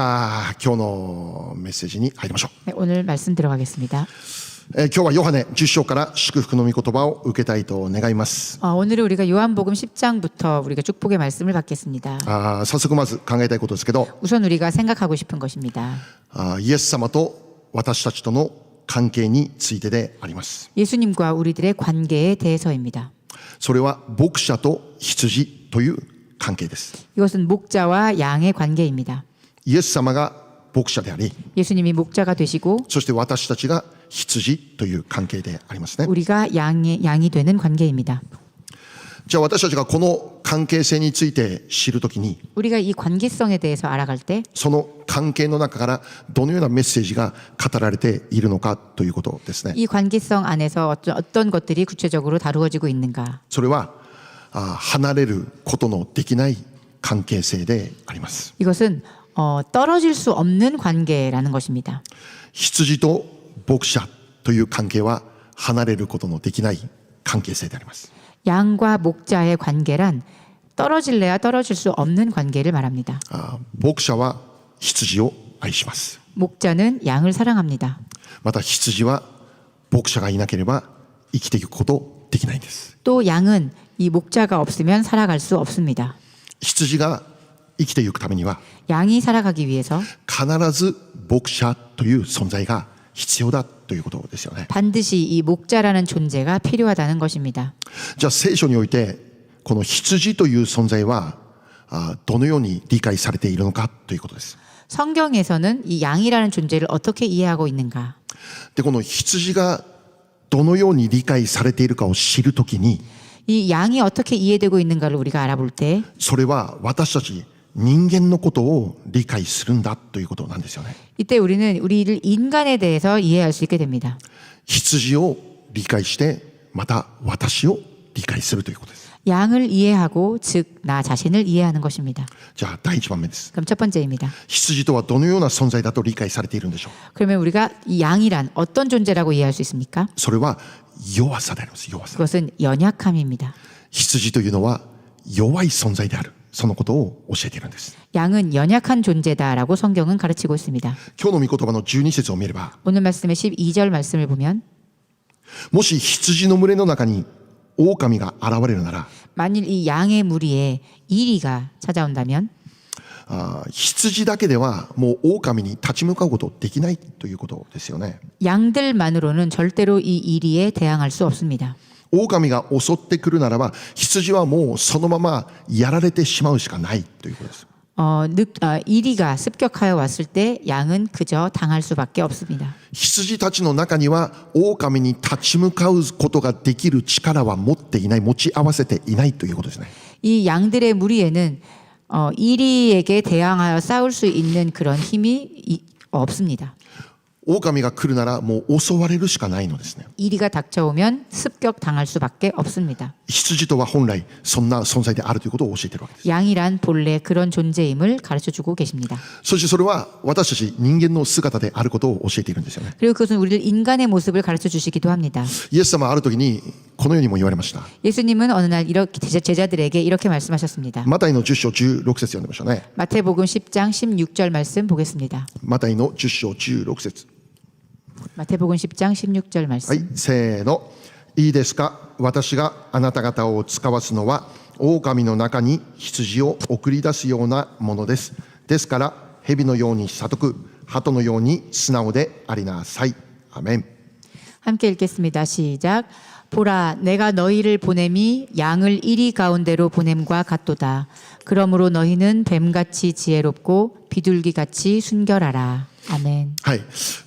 今日のメッセージに入りましょう。 네, 오늘 말씀 들어가겠습니다. 今日はヨハネ10章から祝福の御言葉を受けたいと願います。 오늘은 우리가 요한복음 10장부터 우리가 축복의 말씀을 받겠습니다. 早速まず考えたいことですけど、 우선 우리가 생각하고 싶은 것입니다. イエス様と私たちとの関係についてであります。 예수님과 우리들의 관계에 대해서입니다. それは牧者と羊という関係です。 이것은 목자와 양의 관계입니다. イエス様が牧者であり、 예수님이 목자가 되시고 そして私たちが羊という関係でありますね。 우리가 양이 되는 관계입니다. じゃあ私たちがこの関係性について知るときに、 우리가 이 관계성에 대해서 알아갈 때 その関係の中からどのようなメッセージが語られているのかということですね。 이 관계성 안에서 어떤 것들이 구체적으로 다루어지고 있는가. それは離れることのできない関係性であります。 이것은 떨어질 수 없는 관계라는 것입니다. 羊と牧者という関係は離れることのできない関係性であります。 양과 목자의 관계란 떨어질래야 떨어질 수 없는 관계를 말합니다. 牧者は羊を愛します。 목자는 양을 사랑합니다. また羊は牧者がいなければ生きていくことできないんです。 또 양은 이 목자가 없으면 살아갈 수 없습니다. 羊が生きていくためには 양이 살아가기 위해서 必ず牧者という存在が必要だということですよね。 반드시 이 목자라는 존재가 필요하다는 것입니다. じゃあ聖書においてこの羊という存在はどのように理解されているのかということです。 성경에서는 이 양이라는 존재를 어떻게 이해하고 있는가? でこの羊がどのように理解されているかを知るときに、 이 양이 어떻게 이해되고 있는가를 우리가 알아볼 때 それは私たち人間のことを理解するんだということなんですよね。 이때 우리는 우리를 인간에 대해서 이해할 수 있게 됩니다. 羊を理解してまた私を理解するということです。 양을 이해하고 즉 나 자신을 이해하는 것입니다. じゃあ第一番目です。 그럼 첫 번째입니다. 羊とはどのような存在だと理解されているんでしょう。 그러면 우리가 이 양이란 어떤 존재라고 이해할 수 있습니까? それは弱さであります。弱さ。 그것은 연약함입니다. 羊というのは弱い存在である、そのことを教えているんです。 양은 연약한 존재다라고 성경은 가르치고 있습니다. 今日の御言葉の12節を見れば、 오늘 말씀의 12절 말씀을 보면 もし羊の群れの中に狼が現れるなら、 만일 이 양의 무리에 이리가 찾아온다면 羊だけではもう狼に立ち向かうことできないということですよね。 양들만으로는 절대로 이 이리에 대항할 수 없습니다. 狼が襲ってくるならば羊はもうそのままやられてしまうしかないということです。 이리가 습격하여 왔을 때 양은 그저 당할 수밖에 없습니다. 羊たちの中には狼に立ち向かうことができる力は持っていない、持ち合わせていないということですね。 이 양들의 무리에는 이리에게 대항하여 싸울 수 있는 그런 힘이 없습니다. 狼が来るならもう襲われるしかないのですね。 이리가 닥쳐오면 습격 당할 수밖에 없습니다. 羊とは本来そんな存在であるということを教えているわけです。 양이란 본래 그런 존재임을 가르쳐주고 계십니다. そしてそれは私たち人間の姿であることを教えているんですよね。 그리고 그것은 우리를 인간의 모습을 가르쳐주시기도 합니다. イエス様はある時にこのようにも言われました。 예수님은 어느 날 이렇게 제자들에게 이렇게 말씀하셨습니다. マタイの10章16節読んでましたね。 마태복음 10장 16절 말씀 보겠습니다. マタイの10章16節。 마태복음 10장 16절 は 말씀. い、せーの。いいですか。私があなた方を使わすのは狼の中に羊を送り出すようなものです。ですから蛇のように聡く鳩のように素直でありなさい。アメン。 함께 읽겠습니다. 시작. 보라, 내가 너희를 보냄이 양을 이리 가운데로 보냄과 같도다. 그러므로 너희는 뱀같이 지혜롭고 비둘기같이 순결하라. 아멘. はい。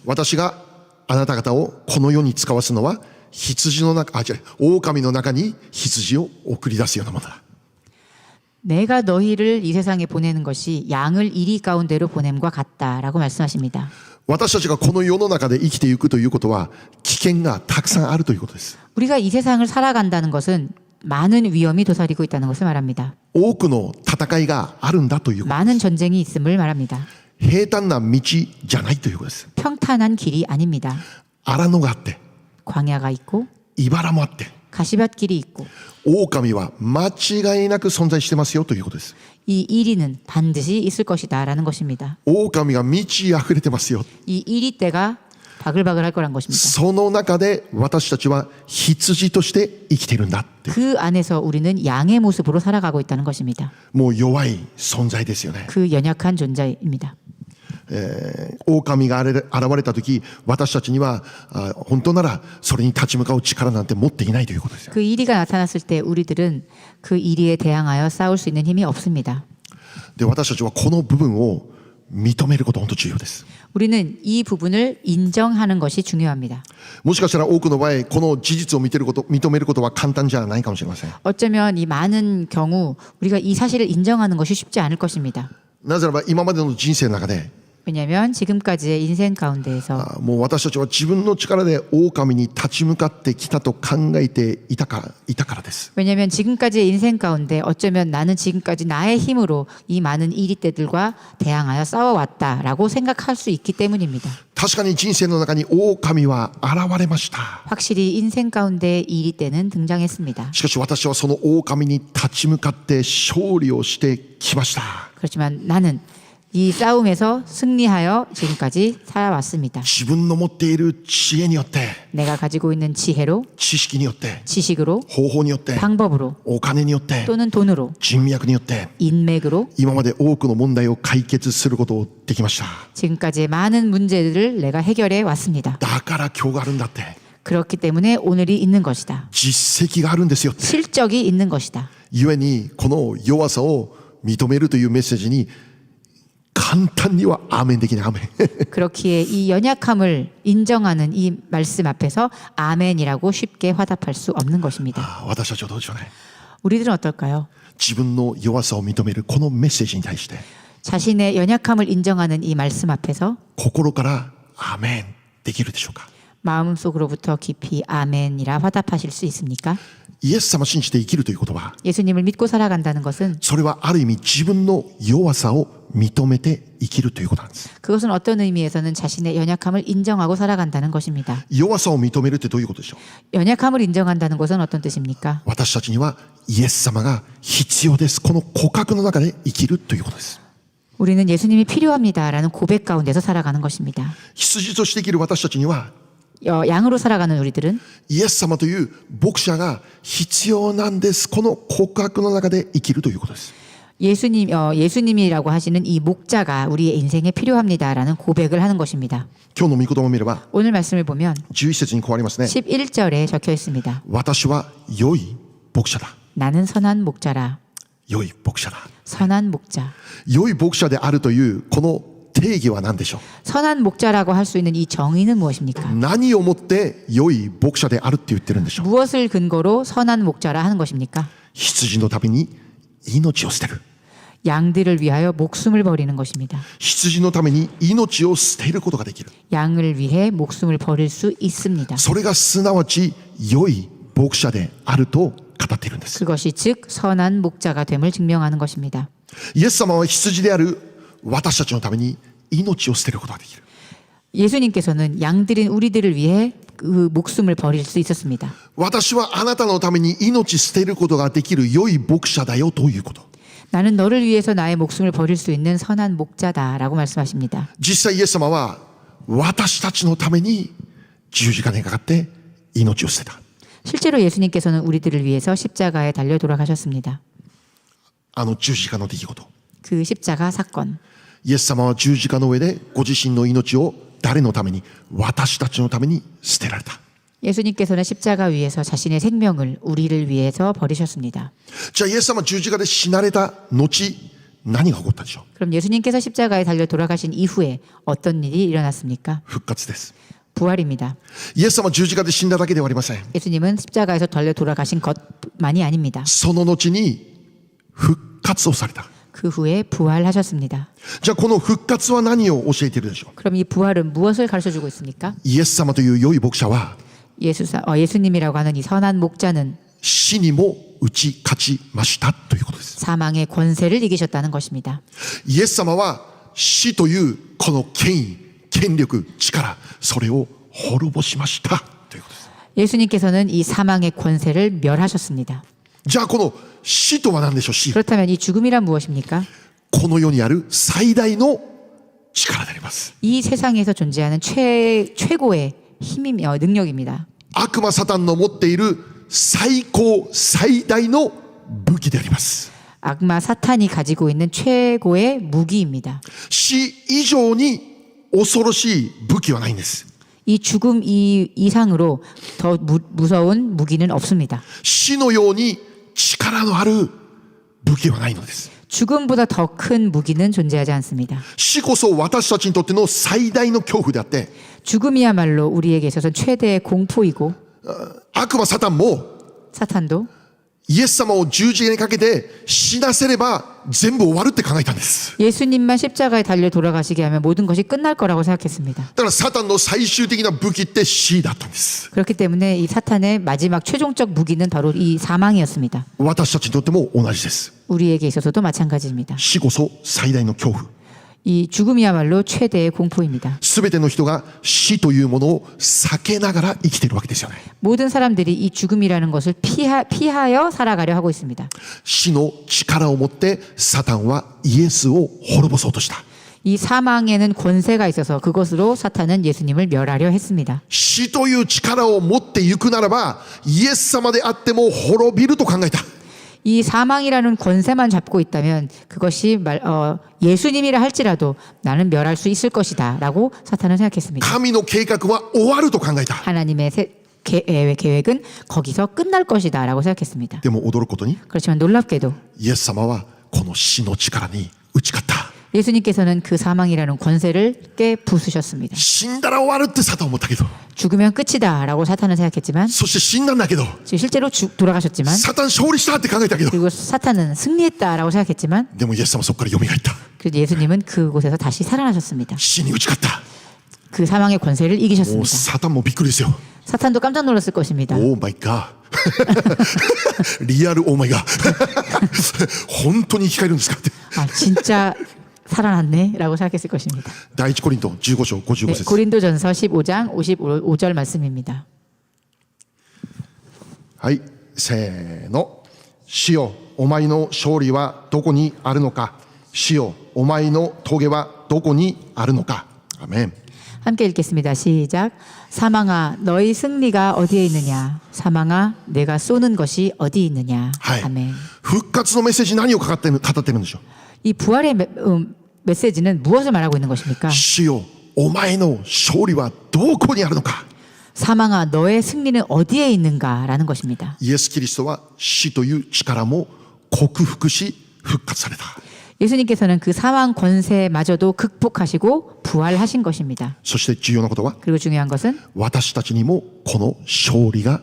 私があなた方をこの世に使わすのは羊の中、狼の中に羊を送り出すようなものだ。 내가 너희를 이 세상에 보내는 것이 양을 이리 가운데로 보냄과 같다라고 말씀하십니다. 私たちがこの世の中で生きていくということは危険がたくさんあるということです。 우리가 이 세상을 살아간다는 것은 많은 위험이 도사리고 있다는 것을 말합니다. 多くの戦いがあるんだということ。 많은 전쟁이 있음을 말합니다. 平坦な道じゃないということです。 평탄한 길이 아닙니다. 荒野があって、 광야가 있고 茨もあって、 가시밭길이 있고 狼は間違いなく存在してますよということです。이 1위는 반드시 있을 것이다라는 것입니다. 狼が満ち溢れてますよ。 이 1위 때가 바글바글할 거란 것입니다. その中で私たちは羊として生きているんだって。 그 안에서 우리는 양의 모습으로 살아가고 있다는 것입니다. もう弱い存在ですよね。 그 연약한 존재입니다. 狼が現れた時、私たちには本当ならそれに立ち向かう力なんて持っていないということですよ。 그 1위가 나타났을 때 우리들은 그 1위에 대항하여 싸울 수 있는 힘이 없습니다. で、私たちはこの部分を認めることが本当に重要です。 우리는 이 부분을 인정하는 것이 중요합니다. もしかしたら多くの場合、この事実を認めることは簡単じゃないかもしれません。 어쩌면 이 많은 경우 우리가 이 사실을 인정하는 것이 쉽지 않을 것입니다. なぜならば今までの人生の中で 왜냐하면 지금까지의 인생 가운데에서 もう私たちは自分の力で狼に立ち向かってきたと考えていたからです。 왜냐하면 지금까지의 인생 가운데 어쩌면 나는 지금까지 나의 힘으로 이 많은 1위 때들과 대항하여 싸워왔다라고 생각할 수 있기 때문입니다. 確かに人生の中に狼は現れました。 확실히 인생 가운데 1위 때는 등장했습니다. しかし私はその狼に立ち向かって勝利をしてきました。 그렇지만 나는 이 싸움에서 승리하여 지금까지 살아왔습니다. 自分の持っている知恵によって、 내가 가지고 있는 지혜로, 知識によって、 지식으로, 方法によって、 방법으로 お金によって、 또는 돈으로, 人脈によって、 인맥으로 今まで多くの問題を解決することをできました。 지금까지의 많은 문제들을 내가 해결해 왔습니다. だから今日があるんだって。 그렇기 때문에 오늘이 있는 것이다. 実績があるんですよって。 실적이 있는 것이다. 故にこの弱さを認めるというメッセージに簡単にはアーメンできない。アーメン。 그렇기에 이 연약함을 인정하는 이 말씀 앞에서 아멘이라고 쉽게 화답할 수 없는 것입니다. 私たちはどうでしょうね。 우리들은 어떨까요? 自分の弱さを認めるこのメッセージに対して 자신의 연약함을 인정하는 이 말씀 앞에서 心からアーメンできるでしょうか。 마음속으로부터 깊이 아멘이라 화답하실 수 있습니까? イエス様を信じて生きるということは、 예수님을 믿고 살아간다는 것은 それはある意味自分の弱さを認めて生きるということなんです。 그것은 어떤 의미에서는 자신의 연약함을 인정하고 살아간다는 것입니다. 弱さを認めるってどういうことでしょう。 연약함을 인정한다는 것은 어떤 뜻입니까? 私たちにはイエス様が必要です。この告白の中で生きるということです。 우리는 예수님이 필요합니다라는 고백 가운데서 살아가는 것입니다. 羊として生きる私たちには 양으로 살아가는 우리들은 イエス様という牧者が必要なんです。この告白の中で生きるということです。 예수님이라고 하시는 이 목자가 우리의 인생에 필요합니다라는 고백을 하는 것입니다. 今日の御言葉を見れば 오늘 말씀을 보면 11節にこうありますね。 11절에 적혀 있습니다. 私は良い牧者だ。 나는 선한 목자라. 良い牧者だ。 선한 목자. 良い牧者であるというこの定義は何でしょ 선한 목자라고 할 수 있는 이 정의는 무엇입니까? う。何をもって良い牧者であるって言ってるんでしょう。 무엇을 근거로 선한 목자라 하는 것입니까? 羊のために命を捨てる。 양들을 위하여 목숨을 버리는 것입니다. 羊のために命を捨てることができる。 양을 위해 목숨을 버릴 수 있습니다. それがすなわち良い牧者であると語っているんです。 그것이 즉 선한 목자가 됨을 증명하는 것입니다. イエス様は羊である私たちのために命を捨てることができる。 예수님께서는 양들인 우리들을 위해 그 목숨을 버릴 수 있었습니다. 私はあなたのために命捨てることができる良い牧者だよということ。 나는 너를 위해서 나의 목숨을 버릴 수 있는 선한 목자다라고 말씀하십니다. 実際イエス様は私たちのために十字架にかかって命を捨てた。 실제로 예수님께서는 우리들을 위해서 십자가에 달려 돌아가셨습니다. あの十字架の出来事。 그 십자가 사건. イエス様は十字架の上でご自身の命を誰のために、私たちのために捨てられた。 예수님께서는 십자가 위에서 자신의 생명을 우리를 위해서 버리셨습니다. じゃあイエス様は十字架で死なれた後何が起こったでしょう。 그럼 예수님께서 십자가에 달려 돌아가신 이후에 어떤 일이 일어났습니까? 復活です。 부활입니다. イエス様は十字架で死んだだけではありません。 예수님은 십자가에서 달려 돌아가신 것만이 아닙니다. その後に復活をされた。 그 후에 부활하셨습니다. じゃあこの復活は何を教えているでしょう。 그럼 이 부활은 무엇을 가르쳐주고 있습니까? イエス様という良い牧者は 예수님이라고 하는 이 선한 목자는 死にも打ち勝ちましたということです。 사망의 권세를 이기셨다는 것입니다. イエス様は死というこの権威、権力、力、それを滅ぼしましたということです。 예수님께서는 이 사망의 권세를 멸하셨습니다. じゃあこの死とは何でしょう。死、 그렇다면 이 죽음이란 무엇입니까? この世にある最大の力であります。 이 세상에서 존재하는 최고의 힘이며 능력입니다. 悪魔サタンの持っている最高最大の武器であります。 악마 사탄이 가지고 있는 최고의 무기입니다. 死以上に恐ろしい武器はないんです。 이 죽음 이상으로 더 무서운 무기는 없습니다. 死のように力のある武器はないのです。 죽음보다 더 큰 무기는 존재하지 않습니다. 死こそ私たちにとっての最大の恐怖であって、 죽음이야말로 우리에게 있어서 최대의 공포이고 悪魔サタンも 사탄도 イエス様を十字架にかけて死なせれば全部終わるって考えたんです。 예수님만 십자가에 달려 돌아가시게 하면 모든 것이 끝날 거라고 생각했습니다. だからサタンの最終的な武器って死だったんです。 그렇기 때문에 이 사탄의 마지막 최종적 무기는 바로 이 사망이었습니다. 私たちにとっても同じです。 우리에게 있어서도 마찬가지입니다. 死こそ最大の恐怖。 이 죽음이야말로 최대의 공포입니다. すべての人が死というものを避けながら生きているわけですよね。 모든 사람들이 이 죽음이라는 것을 피하여 살아가려 하고 있습니다. 死の力を持ってサタンはイエスを滅ぼそうとした。 이 사망에는 권세가 있어서 그것으로 사탄은 예수님을 멸하려 했습니다. 死という力を持っていくならばイエス様であっても滅びると考えた。 이 사망이라는 권세만 잡고 있다면 그것이 예수님이라 할지라도 나는 멸할 수 있을 것이다 라고 사탄은 생각했습니다. 神の計画は終わると考えた。 하나님의 계획은 거기서 끝날 것이다 라고 생각했습니다. でも驚くことに 그렇지만 놀랍게도 イエス様はこの死の力に打ち勝った。 예수님께서는 그 사망이라는 권세를 깨부수셨습니다. 死んだら終わるってサタン思ったけど、 죽으면 끝이다 라고 사탄은 생각했지만 そして死んだんだけど 실제로 돌아가셨지만 サタン勝利したって考えたけど、 그리고 사탄은 승리했다 라고 생각했지만 でもイエス様はそこから蘇った。 그래서 예수님은 그곳에서 다시 살아나셨습니다. 死に打ち勝った。 그 사망의 권세를 もう 이기셨습니다. サタンもびっくりですよ。 사탄도 깜짝 놀랐을 것입니다. オーマイガーリアルオーマイガー本当に生き返るんですかって。 아, 진짜 살아났네 라고 생각했을 것입니다. 第一コリント15章55 네, 節 고린도전서 15장 55절 말씀입니다. はい、せーの。主よ、お前の勝利はどこにあるのか。主よ、お前の棘はどこにあるのか。アメン。 함께 읽겠습니다. 시작. 사망아 너희 승리가 어디에 있느냐. 사망아 내가 쏘는 것이 어디 있느냐. はい 아멘. 復活のメッセージ何を語ってるんでしょう。 이 부활의 메시지는 무엇을 말하고 있는 것입니까? 主よ、お前の勝利はどこにあるのか。 사망아 너의 승리는 어디에 있는가라는 것입니다. イエス・キリストは死という力も克服し復活された。 예수님께서는 그 사망 권세마저도 극복하시고 부활하신 것입니다. そして重要なことは 그리고 중요한 것은 私たちにもこの勝利が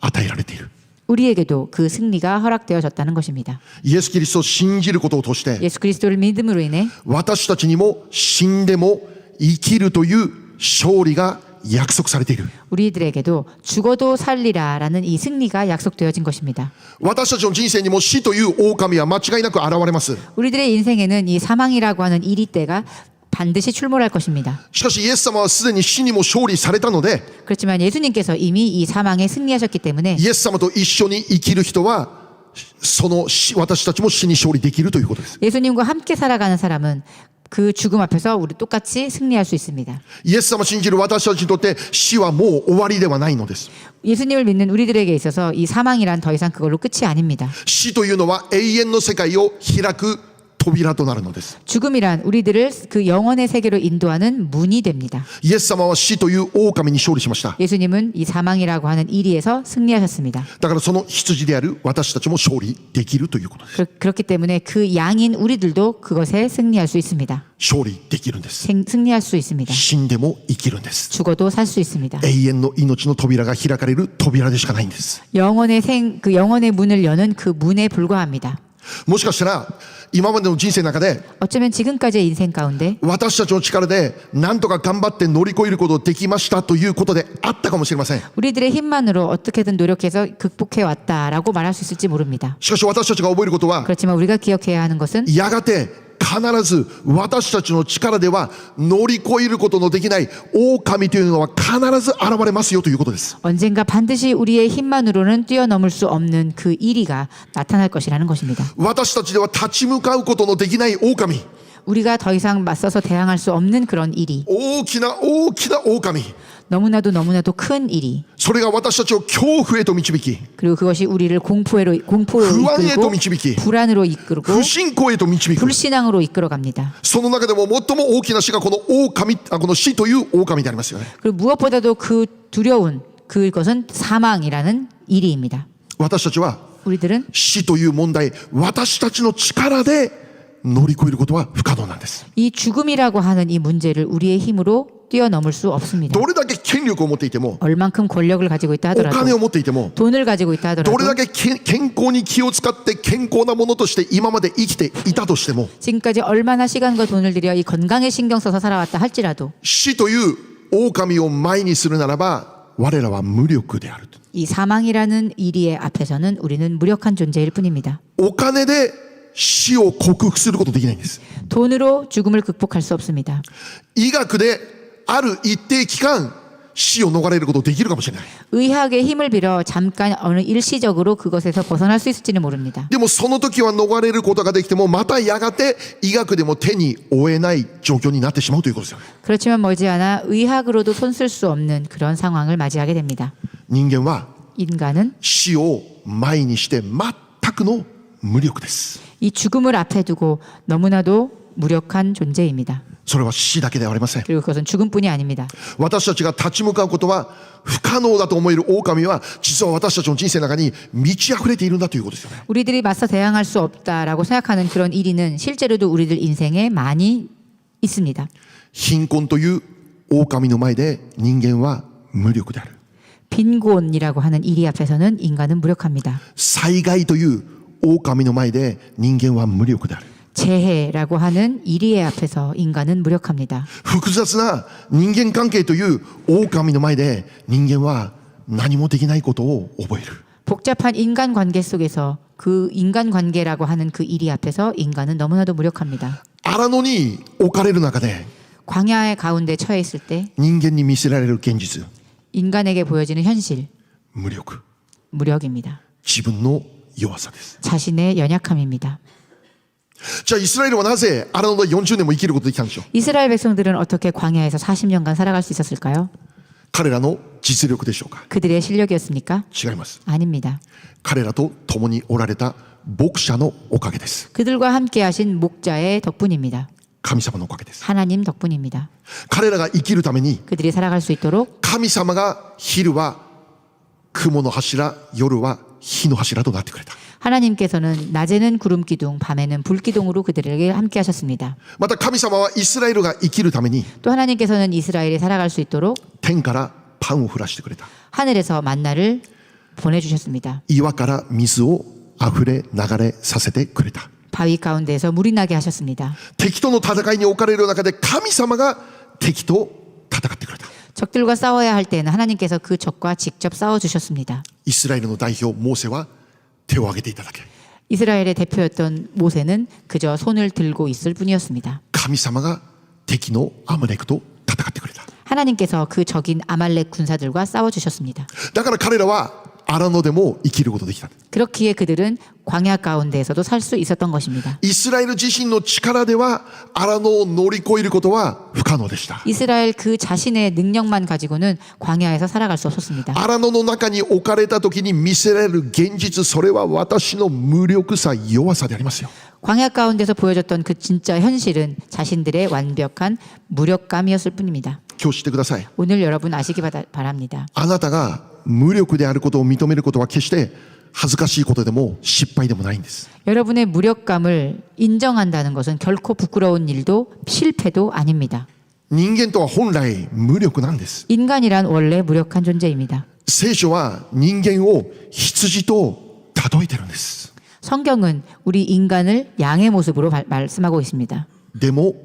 与えられている。 우리에게도 그 승리가 허락되어졌다는 것입니다. イエス・キリストを信じることを通して 예수 그리스도를 믿음으로 인해 私たちにも死んでも生きるという勝利が約束されている。 우리들에게도 죽어도 살리라라는 이 승리가 약속되어진 것입니다. 私たちの人生にも死という狼は間違いなく現れます。 우리들의 인생에는 이 사망이라고 하는 이리때가 반드시 출몰할 것입니다. しかしイエス様はすでに死にも勝利されたので 그렇지만 예수님께서 이미 이 사망에 승리하셨기 때문에 イエス様と一緒に生きる人はその死私たちも死に勝利できるということです。 예수님과 함께 살아가는 사람은 그 죽음 앞에서 우리 똑같이 승리할 수 있습니다. イエス様を信じる私たちにとって死はもう終わりではないのです。 예수님을 믿는 우리들에게 있어서 이 사망이란 더 이상 그걸로 끝이 아닙니다. 死というのは永遠の世界を開く扉となるのです。 죽음이란 우리들을 그 영원의 세계로 인도하는 문이 됩니다. イエス様は死という狼に勝利しました。 예수님은 이 사망이라고 하는 이리에서 승리하셨습니다. だからその羊である私たちも勝利できるということです。 그렇기 때문에 그 양인 우리들도 그것에 승리할 수 있습니다. 勝利できるんです。 승리할 수 있습니다. 死んでも生きるんです。 죽어도 살 수 있습니다. 永遠の命の扉が開かれる扉でしかないんです。 그 영원의 문을 여는 그 문에 불과합니다. もしかしたら今までの人生の中で 어쩌면 지금까지의 인생 가운데 私たちの力で何とか頑張って乗り越えることができましたということであったかもしれません。 우리들의 힘만으로 어떻게든 노력해서 극복해 왔다라고 말할 수 있을지 모릅니다. しかし私たちが覚えることは 그렇지만 우리가 기억해야 하는 것은 やがて必ず私たちの力では乗り越えることのできない狼というのは必ず現れますよということです。 언젠가 반드시 우리의 힘만으로는 뛰어넘을 수 없는 그 일이가 나타날 것이라는 것입니다. 私たちでは立ち向かうことのできない狼、 우리가 더 이상 맞서서 대항할 수 없는 그런 일이, 大きな大きな狼、 너무나도 큰 일이, それが私たちを恐怖へと導き、 그리고 그것이 우리를 공포로 불안에 또 이끌고 미치비키. 불안으로 이끌고 不信仰へと導く。 불신앙으로 이끌어갑니다. その中でも最も大きな死がこの狼、この死という狼でありますよね。 그리고 무엇보다도 그 두려운 그것은 사망이라는 일이입니다. 私たちは 우리들은 死という問題、私たちの力で乗り越えることは不可能なんです。 이 죽음이라고 하는 이 문제를 우리의 힘으로 뛰어넘을 수 없습니다. どれだけ権力を持っていても、 얼만큼 권력을 가지고 있다 お金を 하더라도, 持っていても、 돈을 가지고 있다 どれ 하더라도, だけ健康に気を使って健康なものとして今まで生きていたとしても、 지금까지 얼마나 시간과 돈을 들여 이 건강에 신경 써서 살아왔다 할지라도 死という狼を前にするならば我らは無力である。 이 사망이라는 일의 앞에서는 우리는 무력한 존재일 뿐입니다. お金で死を克服することできないんです。 돈으로 죽음을 극복할 수 없습니다. 医学である一定期間死を逃れることできるかもしれない。 의학의 힘을 빌어 잠깐 어느 일시적으로 그것에서 벗어날 수 있을지는 모릅니다. でもその時は逃れることができてもまたやがて医学でも手に負えない状況になってしまうということですよね。 그렇지만 머지않아 의학으로도 손쓸 수 없는 그런 상황을 맞이하게 됩니다. 人間は 인간은 死を前にして全くの無力です。 이 죽음을 앞에 두고 너무나도 무력한 존재입니다. それは死だけではありません。 그리고 그것은 죽음뿐이 아닙니다. 私たちが立ち向かうことは不可能だと思える狼は実は私たちの人生の中に満ち溢れているんだということですよね。 우리들이 맞서 대항할 수 없다라고 생각하는 그런 일위는 실제로도 우리들 인생에 많이 있습니다. 貧困という狼の前で人間は無力である。 빈곤이라고 하는 일위 앞에서는 인간은 무력합니다. 災害という狼の前で人間は無力である。 재해라고 하는 일위의 앞에서 인간은 무력합니다. 複雑な人間関係という狼の前で人間は何もできないことを覚える。 복잡한 인간관계 속에서 그 인간관계라고 하는 그 일위 앞에서 인간은 너무나도 무력합니다. 荒野に置かれる中で 광야의 가운데 처해 있을 때 人間に見せられる現実、 인간에게 보여지는 현실, 無力、 무력입니다. 自分の弱さです。 자신의 연약함입니다. じゃあイスラエルはなぜ荒野で40年も生きることができたんでしょう。 이스라엘 백성들은 어떻게 광야에서 40년간 살아갈 수 있었을까요? 彼らの実力でしょうか。 그들의 실력이었습니까? 違います。 아닙니다. 彼らと共におられた牧者のおかげです。 그들과 함께 하신 목자의 덕분입니다. 神様のおかげです。 하나님 덕분입니다. 彼らが生きるために 그들이 살아갈 수 있도록 神様が昼は雲の柱、夜は火の柱となってくれた。 하나님께서는 낮에는 구름 기둥, 밤에는 불 기둥으로 그들에게 함께 하셨습니다. また神様はイスラエルが生きるために 또 하나님께서는 이스라엘이 살아갈 수 있도록 天からパンを降らしてくれた。 하늘에서 만나를 보내주셨습니다. 岩から水を溢れ流れさせてくれた。 바위 가운데에서 물이 나게 하셨습니다. 敵との戦いに置かれる中で神様が敵と戦ってくれた。 적들과 싸워야 할 때는 하나님께서 그 적과 직접 싸워주셨습니다. イスラエルの代表モーセは手を挙げていただけ。 이스라엘의 대표였던 모세는 그저 손을 들고 있을 뿐이었습니다. 神様が敵のアマレクと戦ってくれた。 하나님께서 그 적인 아말렉 군사들과 싸워주셨습니다. だから彼らは荒野でも生きることができた。 그렇기에 그들은 광야 가운데에서도 살 수 있었던 것입니다. イスラエル自身の力では荒野を乗り越えることは不可能でした。 이스라엘 그 자신의 능력만 가지고는 광야에서 살아갈 수 없었습니다. 荒野の中に置かれた時に見せられる現実、それは私の無力さ、弱さでありますよ。 광야 가운데서 보여줬던 그 진짜 현실은 자신들의 완벽한 무력감이었을 뿐입니다. 今日知ってください。 오늘 여러분 아시기 바랍니다. あなたが無力であることを認めることは決して恥ずかしいことでも失敗でもないんです。 여러분의 무력감을 인정한다는 것은 결코 부끄러운 일도 실패도 아닙니다. 人間とは本来無力なんです。 인간이란 원래 무력한 존재입니다. 聖書は人間を羊と例えてるんです。 성경은 우리 인간을 양의 모습으로 말씀하고 있습니다. でも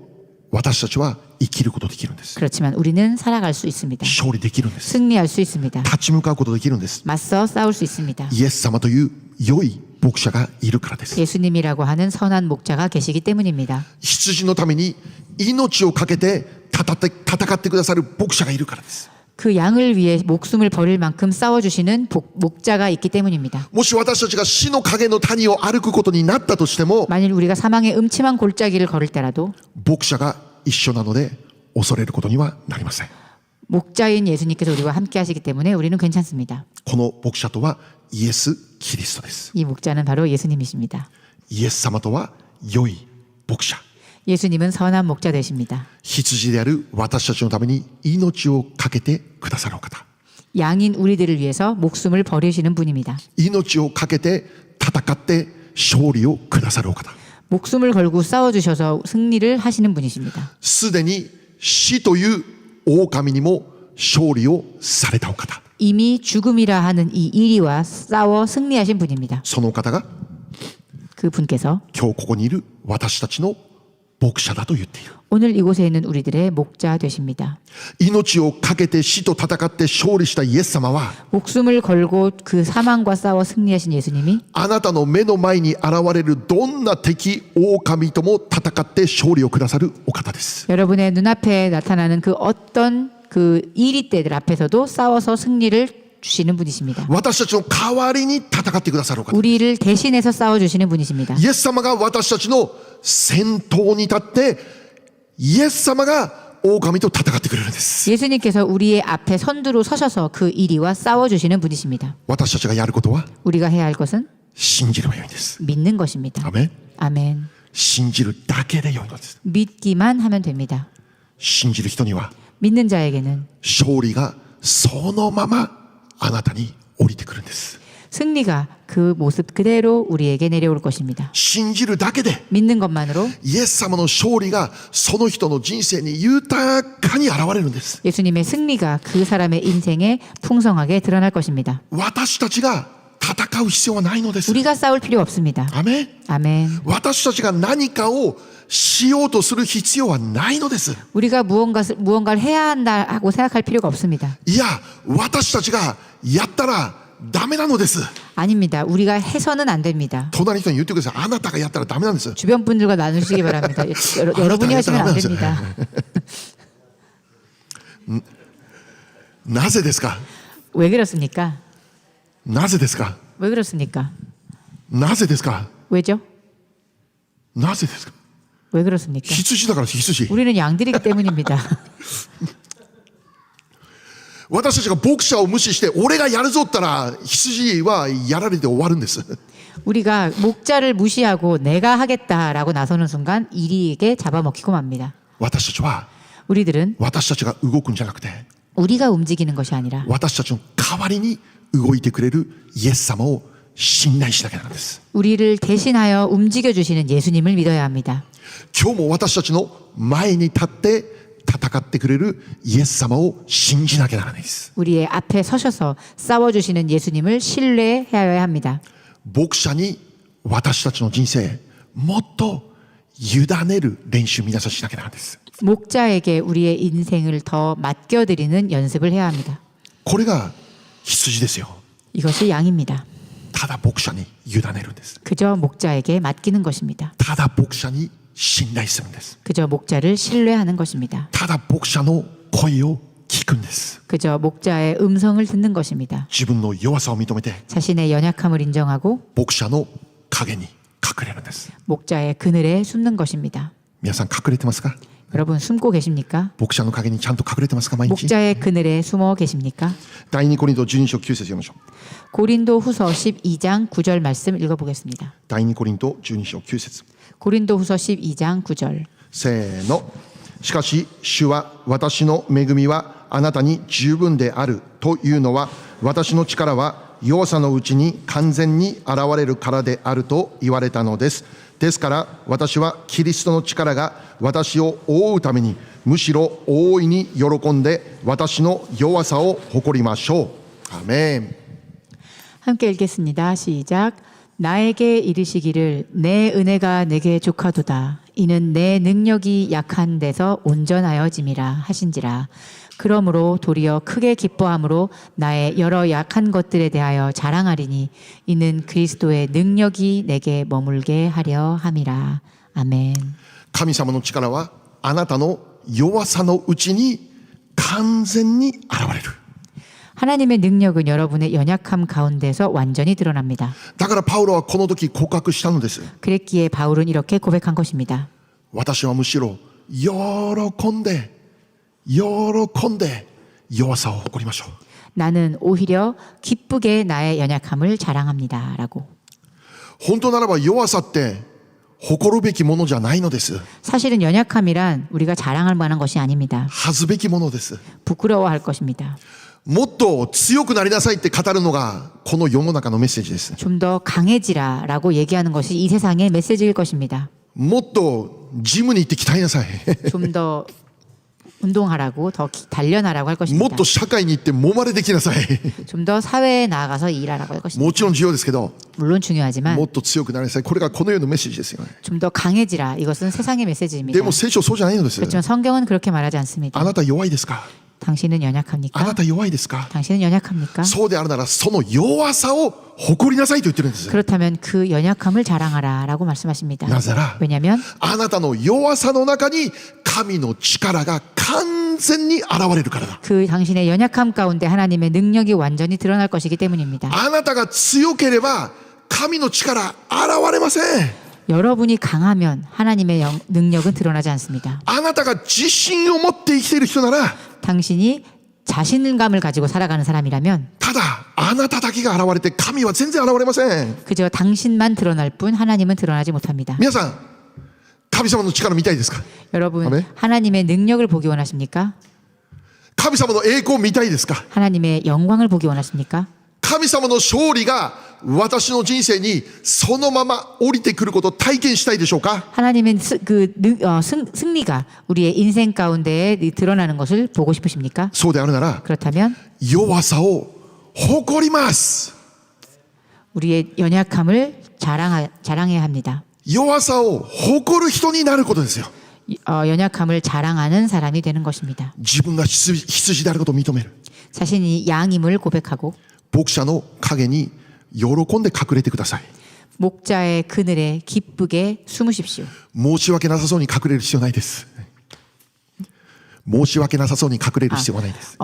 私たちは生きることができるんです。 그렇지만 우리는 살아갈 수 있습니다. 勝利できるんです。 승리할 수 있습니다. 立ち向かうことができるんです。 맞서 싸울 수 있습니다. イエス様という良い牧者がいるからです。 예수님이라고 하는 선한 목자가 계시기 때문입니다. 羊のために命を懸けて戦ってくださる牧者がいるからです。 그 양을 위해 목숨을 버릴 만큼 싸워주시는 목자가 있기 때문입니다. もし私たちが死の影の谷を歩くことになったとしても 만일 우리가 사망의 음침한 골짜기를 걸을 때라도 牧者が一緒なので恐れることにはなりません。 목자인 예수님께서 우리와 함께 하시기 때문에 우리는 괜찮습니다. この牧者とはイエス・キリストです。 이 목자는 바로 예수님이십니다. イエス様とは良い牧者。 예수님은 선한 목자 되십니다. 羊である私たちのために命を懸けてくださるお方。 양인 우리들을 위해서 목숨을 버리시는 분입니다. 命を懸けて戦って勝利をくださるお方。 목숨을 걸고 싸워주셔서 승리를 하시는 분이십니다. すでに死という狼にも勝利をされたお方。 이미 죽음이라 하는 이 이리와 싸워 승리하신 분입니다. そのお方が 그 분께서 今日ここにいる私たちの牧者だと言っている。 오늘 이곳에 있는 우리들의 목자 되십니다. 命を懸けて死と戦って勝利したイエス様は 목숨을 걸고 그 사망과 싸워 승리하신 예수님이 あなたの目の前に現れるどんな敵狼とも戦って勝利をくださるお方です。 여러분의 눈앞에 나타나는 그 어떤 그 이리떼들 앞에서도 싸워서 승리를 주시는 분이십니다. 私たちの代わりに戦ってくださるお方。 우리를 대신해서 싸워주시는 분이십니다. イエス様が私たちの先頭に立ってイエス様が狼と戦ってくれるんです。 예수님께서 우리의 앞에 선두로 서셔서 그 이리와 싸워주시는 분이십니다. 私たちがやることは 우리가 해야 할 것은 信じればよいんです。 믿는 것입니다. アメン。 아멘. 信じるだけでよいのです。 믿기만 하면 됩니다. 信じる人には 믿는 자에게는 勝利がそのままあなたに降りてくるんです。 승리가 그 모습 그대로 우리에게 내려올 것입니다. 信じるだけで 믿는 것만으로 イエス様の勝利がその人の人生に豊かに現れるんです。 예수님의 승리가 그 사람의 인생에 풍성하게 드러날 것입니다. 私たちが戦う必要はないのです。 우리가 싸울 필요 없습니다. アメン。 아멘. 私たちが何かをしようとする必要はないのです。 우리가 무언가를 해야 한다 하고 생각할 필요가 없습니다. いや、私たちがやったらダメなのです。 아닙니다. 우리가 해서는 안 됩니다. 隣の人に言ってください。あなたがやったらダメなんです。 주변 분들과 나누시기 바랍니다. 여러분이 하시면 안 됩니다. なぜですか。 왜 그렇습니까? なぜですか。 왜 그렇습니까? なぜですか。 왜죠? なぜですか。 왜 그렇습니까? 羊だから羊。 우리는 양들이기 때문입니다. 私たちが牧者を無視して俺がやるぞったら羊はやられて終わるんです。 우리가 목자를 무시하고 내가 하겠다라고 나서는 순간 이리에게 잡아먹히고 맙니다. 私たちは 우리들은 私たちが動くんじゃなくて 우리가 움직이는 것이 아니라 私たちの代わりに動いてくれるイエス様を信頼しなきゃなんです。 우리를 대신하여 움직여 주시는 예수님을 믿어야 합니다. 今日も私たちの前に立って戦ってくれるイエス様を信じなきゃならないです。 우리의 앞에 서셔서 싸워주시는 예수님을 신뢰해야 합니다. 牧者に私たちの人生もっと委ねる練習皆さんしなきゃならないです。 목자에게 우리의 인생을 더 맡겨드리는 연습을 해야 합니다. これが羊ですよ。 이것이 양입니다. ただ牧者に委ねるんです。 그저 목자에게 맡기는 것입니다. ただ牧者に信頼するんです。 그저 목자를 신뢰하는 것입니다. ただ牧者の声を聞くんです。 그저 목자의 음성을 듣는 것입니다. 自分の弱さを認めて 자신의 연약함을 인정하고 牧者の影に隠れるんです。 목자의 그늘에 숨는 것입니다. 皆さん隠れてますか。 여러분 숨고 계십니까? 牧者の影にちゃんと隠れてますか。毎日。 목자의 그늘에 숨어 계십니까? 第2コリント12章9節読みましょう。 고린도 후서 12장 9절 말씀 읽어보겠습니다. 第2コリント12章9節 고린도 후서 12장 9절 せーの。しかし主は私の恵みはあなたに十分であるというのは私の力は弱さのうちに完全に現れるからであると言われたのです。ですから私はキリストの力が私を覆うためにむしろ大いに喜んで私の弱さを誇りましょう。アメン。 함께 읽겠습니다. 시작. 나에게 이르시기를 내 은혜가 내게 족하도다. 이는 내 능력이 약한 데서 온전하여짐이라 하신지라. 그러므로 도리어 크게 기뻐함으로 나의 여러 약한 것들에 대하여 자랑하리니 이는 그리스도의 능력이 내게 머물게 하려 함이라. 아멘. 神様の力はあなたの弱さのうちに完全に現れる。 하나님의 능력은 여러분의 연약함 가운데서 완전히 드러납니다. だからパウロはこの時告白したのです。 그랬기에 바울은 이렇게 고백한 것입니다. 私はむしろ喜んで弱さを誇りましょう。 나는 오히려 기쁘게 나의 연약함을 자랑합니다. 라고. 本当ならば弱さって誇るべきものじゃないのです。 사실은 연약함이란 우리가 자랑할 만한 것이 아닙니다. 恥ずべきものです。 부끄러워할 것입니다. もっと強くなりなさいって語るのがこの世の中のメッセージです。 좀 더 강해지라 라고 얘기하는 것이 이 세상의 메시지일 것입니다. もっとジムに行って鍛えなさい。 좀 더 운동하라고 더 단련하라고 할 もっ 것입니다. と社会に行って揉まれてきなさい。 좀 더 사회에 나아가서 일하라고 할 것입니다. もちろん重要ですけど、 물론 중요하지만 もっと強くなりなさい。これがこの世のメッセージですよね。 좀 더 강해지라. 이것은 세상의 で 메시지입니다. も聖書そうじゃないのです。 그렇지만 성경은 그렇게 말하지 않습니다. あなた弱いですか？ 당신은 あな 연약합니까? た弱いですか？ 당신은 연약합니까? そうであるならその弱さを誇りなさいと言ってるんです。 그렇다면 그 연약함을 자랑하라 라고 말씀하십니다. なぜなら 왜냐하면 あなたの弱さの中に神の力が完全に現れるからだ。 그 당신의 연약함 가운데 하나님의 능력이 완전히 드러날 것이기 때문입니다. あなたが強ければ神の力現れません。 여러분이 강하면 하나님의 능력은 드러나지 않습니다. あなたが自信を持って生きている人なら 당신이 자신감을 가지고 살아가는 사람이라면 ただあなただけが現れて神は全然現れません。 그저 당신만 드러날 뿐 하나님은 드러나지 못합니다. 皆さん神様の力見たいですか？ 여러분 아멘. 하나님의 능력을 보기 원하십니까? 神様の栄光見たいですか？ 하나님의 영광을 보기 원하십니까? 神様の勝利が私の人生にそのまま降りてくることを体験したいでしょうか？ 하나님의 승리가 우리의 인생 가운데 드러나는 것을 보고 싶으십니까? そうであるなら 그렇다면 弱さを誇ります。 우리의 연약함을 자랑해야 합니다. 弱さを誇る人になることですよ。 연약함을 자랑하는 사람이 되는 것입니다. 自分が羊であることを認める。 자신이 양임을 고백하고 牧者の陰に喜んで隠れてください。 목자의 그늘에 기쁘게 숨으십시오. 申し訳なさそうに隠れる必要ないです。申し訳なさそうに隠れる必要はないです。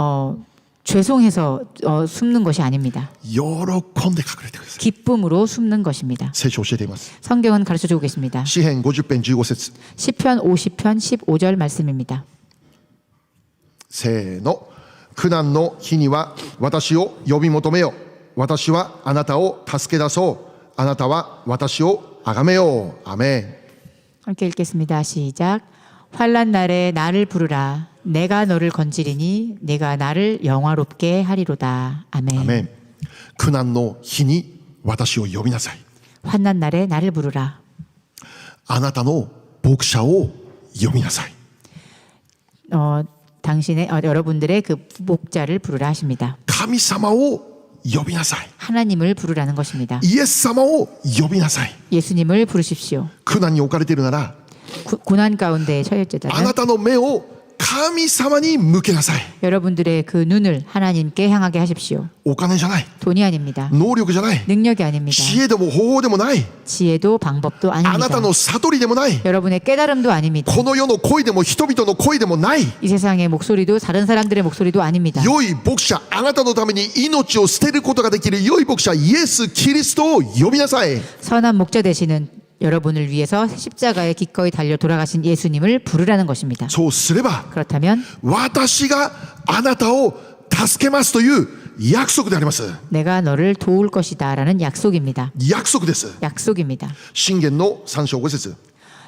죄송해서 숨는 것이 아닙니다. 喜んで隠れてください。 기쁨으로 숨는 것입니다. 聖書を教えています。 성경은 가르쳐주고 계십니다. 詩編50編15節 시편 50편 15절 말씀입니다. せーの。苦難の日には私を呼び求めよ。私はあなたを助け出そう。あなたは私をあがめよう。アメン。 함께 읽겠습니다. 시작. 환난 날에 나를 부르라. 내가 너를 건지리니 내가 나를 영화롭게 하리로다. 아멘. アメン。苦難の日に私を呼びなさい。 환난 날에 나를 부르라. あなたの牧者を呼びなさい。 당신의 여러분들의 그 목자를 부르라 하십니다. 神様を呼びなさい。 하나님을 부르라는 것입니다. イエス様を呼びなさい。 예수님을 부르십시오. 苦難に置かれているなら 고난 가운데 あ 처해졌다면 なたの目を神様に向けなさい。 여러분들의 그 눈을 하나님께 향하게 하십시오. お金じゃない。 돈이 아닙니다. 能力じゃない。 능력이 아닙니다. 知恵でも方法でもない。 지혜도 방법도 あな 아닙니다. たの悟りでもない。 여러분의 깨달음도 아닙니다. この世の声でも人々の声でもない。 이 세상의 목소리도 다른 사람들의 목소리도 아닙니다. 良い牧者、あなたのために命を捨てることができる良い牧者イエス・キリストを呼びなさい。 선한 목자 되시는 여러분을 위해서 십자가에 기꺼이 달려 돌아가신 예수님을 부르라는 것입니다. そうすれば 그렇다면 私があなたを助けますという約束であります。 내가 너를 도울 것이다 라는 약속입니다. 約束です。 약속입니다. 箴言の3章5節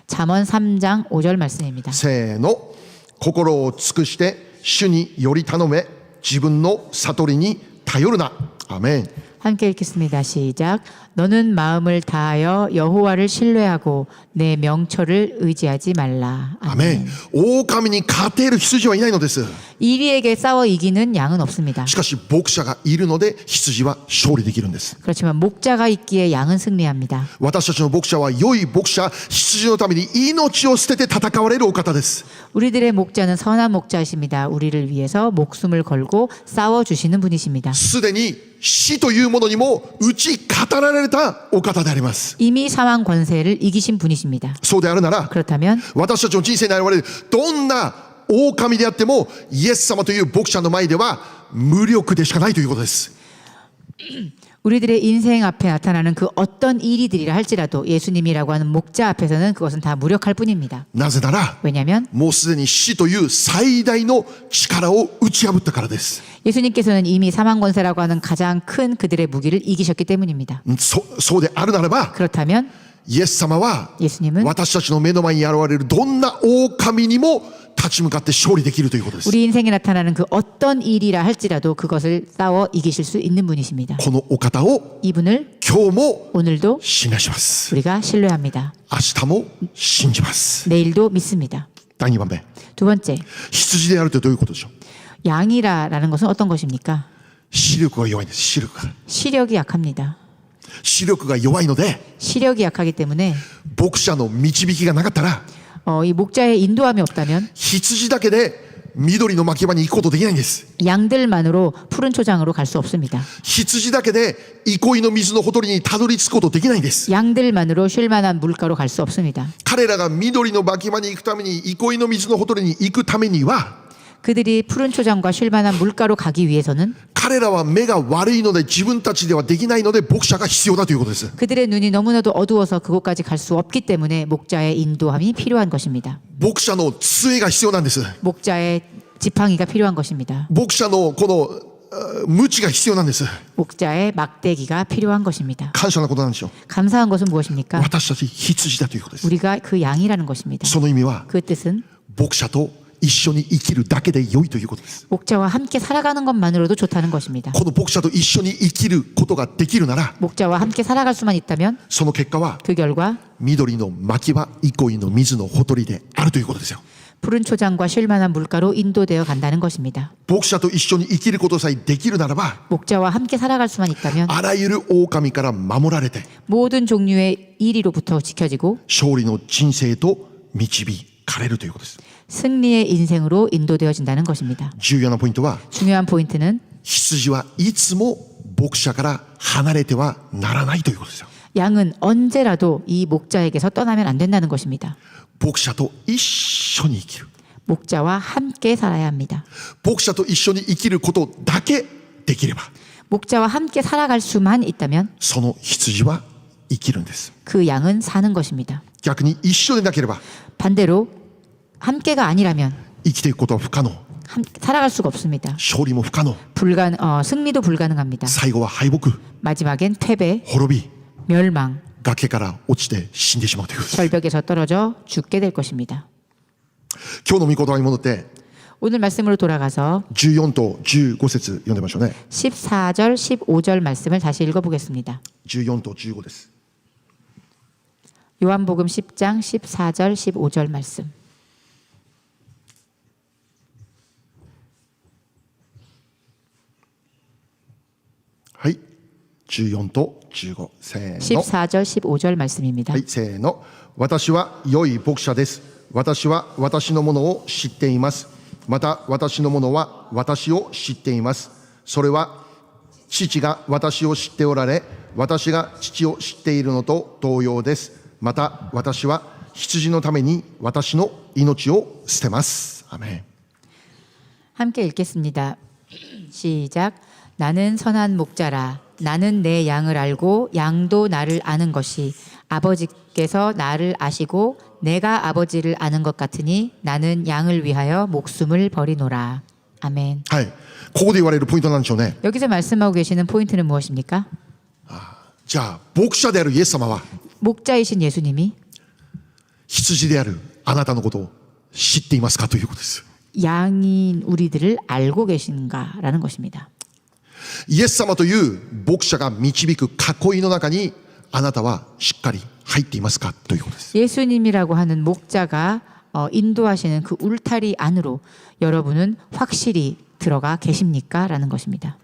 잠언 3장 5절 말씀입니다. せーの。心を尽くして主により頼め。自分の悟りに頼るな。アメン。 함께 읽겠습니다. 시작. 너는 마음을 다하여 여호와를 신뢰하고 내 명철을 의지하지 말라. アメン。狼に勝てる羊はいないのです。 이리에게 싸워 이기는 양은 없습니다. しかし牧者がいるので羊は勝利できるんです。 그렇지만 목자가 있기에 양은 승리합니다. 私たちの牧者は良い牧者、羊のために命を捨てて戦われるお方です。 우리들의 목자는 선한 목자이십니다. 우리를 위해서 목숨을 걸고 싸워주시는 분이십니다. すでに死というものにも打ち語られたお方であります。 이미 사망 권세를 이기신 분이십니다. そうであるなら、 그렇다면 私たちの人生に現れるどんな狼であってもイエス様という牧者の前では無力でしかないということです。 우리들의 인생 앞에 나타나는 그 어떤 일이들이라 할지라도 예수님이라고 하는 목자 앞에서는 그것은 다 무력할 뿐입니다. なぜなら 왜냐하면 もうすでに死という最大の力を打ち破ったからです。 예수님께서는 이미 사망 권세라고 하는 가장 큰 그들의 무기를 이기셨기 때문입니다. そうであるならば 그렇다면 イエス様は 예수님은 私たちの目の前に現れるどんな狼にも立ち向かって勝利できるということです。 우리 인생에 나타나는 그 어떤 일이라 할지라도 그것을 싸워 이기실 수 있는 분이십니다. このお方を 이분을 今日も 오늘도 信頼します。 우리가 신뢰합니다. 明日も信じます。 내일도 믿습니다. 第2番目、 두 번째, 羊であるとどういうことでしょう。 양이라라는 것은 어떤 것입니까? 視力が弱いんです。視力が 시력이 약합니다. 視力が弱いので 시력이 약하기 때문에 牧者の導きがなかったら 이 목자의 인도함이 없다면 羊だけで緑の牧場に行くことできないんです。 양들만으로 푸른 초장으로 갈 수 없습니다. 羊だけで憩いの水のほとりにたどり着くことできないんです。 양들만으로 쉴 만한 물가로 갈 수 없습니다. 彼らが緑の牧場に行くために憩いの水のほとりに行くためには 그들이 푸른 초장과 쉴 만한 물가로 가기 위해서는 彼らは目が悪いので自分たちではできないので牧者が必要だということです。 그들의 눈이 너무나도 어두워서 그곳까지 갈 수 없기 때문에 목자의 인도함이 필요한 것입니다. 牧者の杖が必要なんです。 목자의 지팡이가 필요한 것입니다. 牧者のこの鞭が必要なんです。 목자의 막대기가 필요한 것입니다. 感謝なことなんでしょう。 감사한 것은 무엇입니까? 私たち羊だということです。 우리가 그 양이라는 것입니다. その意味は 그 뜻은 牧者と一緒に生きるだけで良いということです。 목자와 함께 살아가는 것만으로도 좋다는 것입니다. この牧者と一緒に生きることができるなら 목자와 함께 살아갈 수만 있다면 その結果は 그 결과 緑の牧場憩いの水のほとりであるということですよ。 푸른 초장과 쉴 만한 물가로 인도되어 간다는 것입니다. 牧者と一緒に生きることさえできるならば 목자와 함께 살아갈 수만 있다면 あらゆる狼から守られて 모든 종류의 이리로부터 지켜지고 勝利の人生と導かれるということです。 승리의 인생으로 인도되어진다는 것입니다. 重要なポイントは 중요한 포인트는 羊はいつも牧者から離れてはならないということですよ。 양은 언제라도 이 목자에게서 떠나면 안 된다는 것입니다. 牧者と一緒に生きる。 목자와 함께 살아야 합니다. 牧者と一緒に生きることだけできれば 목자와 함께 살아갈 수만 있다면 その羊は生きるんです。 그 양은 사는 것입니다. 逆に一緒でなければ 반대로 함께가 아니라면 生きていくことは不可能。 살아갈 수가 없습니다. 勝利も不可能。 승리도 불가능합니다. 最後は敗北、 마지막엔 패배, 滅び、 멸망, 崖から落ちて死んでしまうということです。 절벽에서 떨어져 죽게 될 것입니다. 今日の御言葉に戻って 오늘 말씀으로 돌아가서 14と15節読んでみましょうね。 14절, 15절 말씀을 다시 읽어보겠습니다. 14と15です。 요한복음 10장 14절, 15절 말씀.はい。14と15。せーの。 14절, 15절 말씀입니다. はい、せーの。私は良い牧者です。私は私のものを知っています。また私のものは私を知っています。それは父が私を知っておられ、私が父を知っているのと同様です。また私は羊のために私の命を捨てます。アメン。 함께 읽겠습니다. 시작. 나는 선한 목자라. 나는 내 양을 알고 양도 나를 아는 것이 아버지께서 나를 아시고 내가 아버지를 아는 것 같으니 나는 양을 위하여 목숨을 버리노라. 아멘. はい。ここで言われるポイントなんでしょうね。 여기서 말씀하고 계시는 포인트는 무엇입니까? じゃあ牧者であるイエス様は 목자이신 예수님이 羊であるあなたのことを知っていますかということです。 양인 우리들을 알고 계신가라는 것입니다. イエス様という牧者が導く囲いの中にあなたはしっかり入っていますかということです。 예수님이라고 하는 목자가 인도하시는 그 울타리 안으로 여러분은 확실히 들어가 계십니까? 라는 것입니다.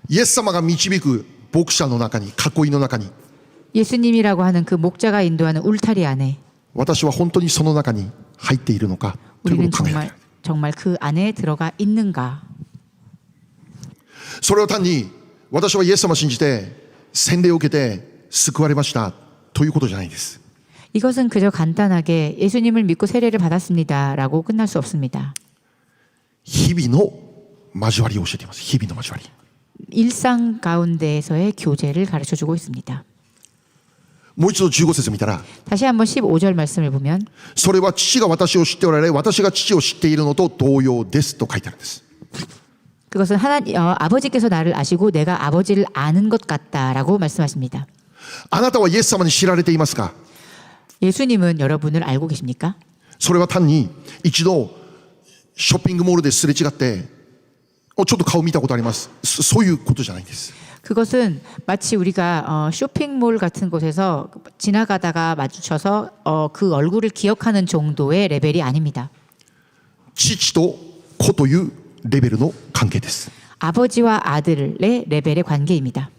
イエス様が導く牧者の中に、囲いの中に 예수님이라고 하는 그 목자가 인도하는 울타리 안에 私は本当にその中に入っているのかという 우리는 ことを考えなきゃいけない。 정말 그 안에 들어가 있는가? それを単に私はイエス様を信じて洗礼を受けて救われましたということじゃないんです。 이것은 그저 간단하게 예수님을 믿고 세례를 받았습니다라고 끝날 수 없습니다. 日々の交わりを教えています。日々の交わり。 일상 가운데에서의 교제를 가르쳐주고 있습니다. もう一度15節見たら 다시 한번 15절 말씀을 보면 それは父が私を知っておられ私が父を知っているのと同様ですと書いてあるんです。 그것은 아버지께서 나를 아시고 내가 아버지를 아는 것 같다라고 말씀하십니다. あなたはイエス様に知られていますか？ 예수님은 여러분을 알고 계십니까? それは単に一度ショッピングモールですれ違ってちょっと顔見たことありますそういうことじゃないんです。 그것은 마치 우리가 쇼핑몰 같은 곳에서 지나가다가 마주쳐서 그 얼굴을 기억하는 정도의 레벨이 아닙니다. 父と子というレベルの関係です。 아버지와 아들의 레벨의 관계입니다.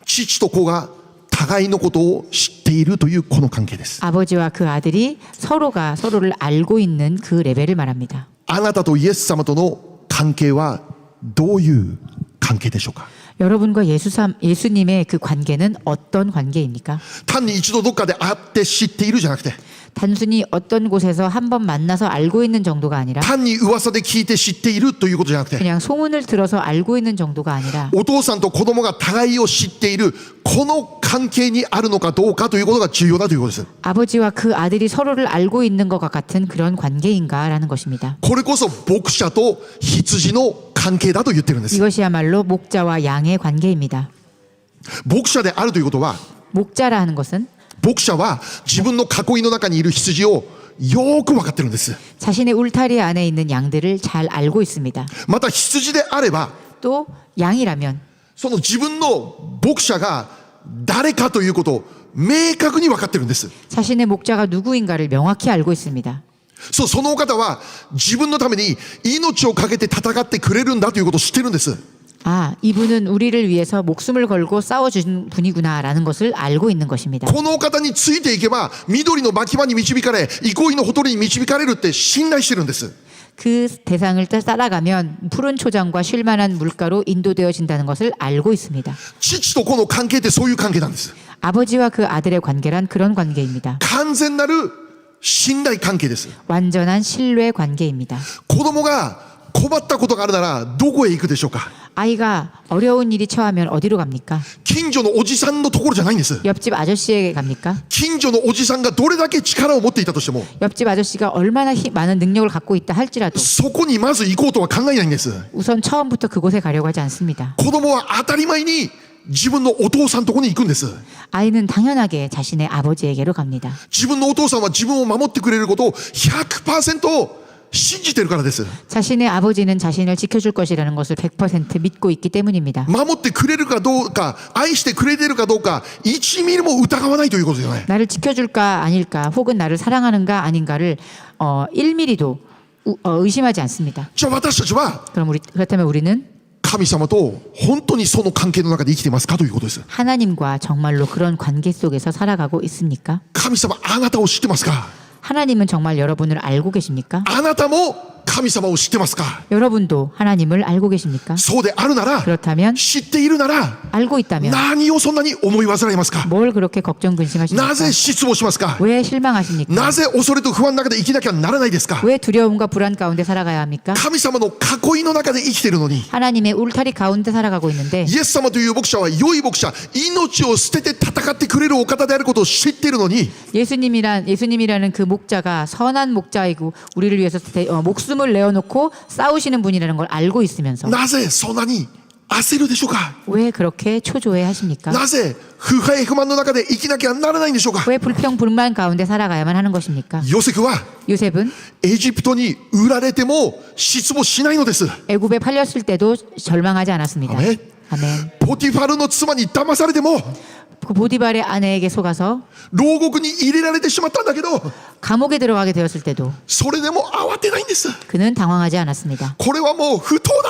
父と子が互いのことを知っているというこの関係です。 아버지와 그 아들이 서로가 서로를 알고 있는 그 레벨을 말합니다. あなたとイエス様との関係はどういう関係でしょうか？ 여러분과 예수님의 그 관계는 어떤 관계입니까? 単に一度どっかで会って知っているじゃなくて 단순히 어떤 곳에서 한번 만나서 알고 있는 정도가 아니라 単に噂で聞いて知っているということじゃなくて 그냥 소문을 들어서 알고 있는 정도가 아니라 お父さんと子供が互いを知っているこの関係にあるのかどうかということが重要だということです。 아버지와 그 아들이 서로를 알고 있는 것과 같은 그런 관계인가라는 것입니다. これこそ牧者と羊の関係だと言ってるんです。 이것이야말로 목자와 양의 관계입니다. 牧者であるということは 목자라 하는 것은 牧者は自分の囲いの中にいる羊をよく分かってるんです。 자신의 울타리 안에 있는 양들을 잘 알고 있습니다. また羊であれば 또 양이라면 その自分の牧者が誰かということを明確に分かってるんです。 자신의 목자가 누구인가를 명확히 알고 있습니다. そのお方は自分のために命を懸けて戦ってくれるんだということを知ってるんです。 아, 이분은 우리를 위해서 목숨을 걸고 싸워주는 분이구나라는 것을 알고 있는 것입니다. このお方についていけば緑の牧場に導かれ憩いのほとりに導かれるって信頼してるんです。 그 대상을 따라가면 푸른 초장과 쉴만한 물가로 인도되어진다는 것을 알고 있습니다. 父と子の関係ってそういう関係なんです。 아버지와 그 아들의 관계란 그런 관계입니다. 完全なる信頼関係です。 완전한 신뢰 관계입니다. 子供が困ったことがあるならどこへ行くでしょうか？ 아이가 어려운 일이 처하면 어디로 갑니까? 近所のおじさんのところじゃないんです。 옆집 아저씨에게 갑니까? 近所のおじさんがどれだけ力を持っていたとしても 옆집 아저씨가 얼마나 많은 능력을 갖고 있다 할지라도 そこにまず行こうとは考えないんです。 우선 처음부터 그곳에 가려고 하지 않습니다. 子供は当たり前に自分のお父さんのところに行くんです。 아이는 당연하게 자신의 아버지에게로 갑니다. 自分のお父さんは自分を守ってくれることを 100% 信じてるからです。 자신의 아버지는 자신을 지켜줄 것이라는 것을 100% 믿고 있기 때문입니다. 守ってくれるかどうか愛してくれてるかどうか1ミリも疑わないということですよね。 나를 지켜줄까 아닐까 혹은 나를 사랑하는가 아닌가를 1mm도 의심하지 않습니다. じゃあ私たちは 그렇다면 우리는 神様と本当にその関係の中で生きていますかということです。 하나님과 정말로 그런 관계 속에서 살아가고 있습니까? 神様あなたを知ってますか？ 하나님은 정말 여러분을 알고 계십니까? あなたも神様を知ってますか？ 여러분도 하나님을 알고 계십니까? そうであるなら 그렇다면 知っているなら 알고 있다면 何をそんなに思い煩いますか？ 뭘 그렇게 걱정 근심하십니까? なぜ失望しますか？ 왜 실망하십니까? なぜ恐れと不安の中で生きなきゃならないですか？ 왜 두려움과 불안 가운데 살아가야 합니까? 神様の囲いの中で生きているのに 하나님의 울타리 가운데 살아가고 있는데 イエス様という牧者は良い牧者命を捨てて戦ってくれるお方であることを知っているのに 예수님이라는 그 목자가 선한 목자이고 우리를 위해서 목숨을 내어놓고 싸우시는 분이라는 걸 알고 있으면서 なぜそんなに焦るでしょうか？ 왜 그렇게 초조해 하십니까? なぜ不平不満の中で生きなきゃならないんでしょうか？ 왜 불평 불만 가운데 살아가야만 하는 것입니까? ヨセフは 요셉은 エジプトに売られても失望しないのです。 애굽에 팔렸을 때도 절망하지 않았습니다. アメン。 아멘. ポティファルの妻に騙されても 그 보디발의 아내에게 속아서 牢獄に入れられてしまったんだけど 감옥에 들어가게 되었을 때도 それでも慌てないんです。 그는 당황하지 않았습니다. これはもう不当だ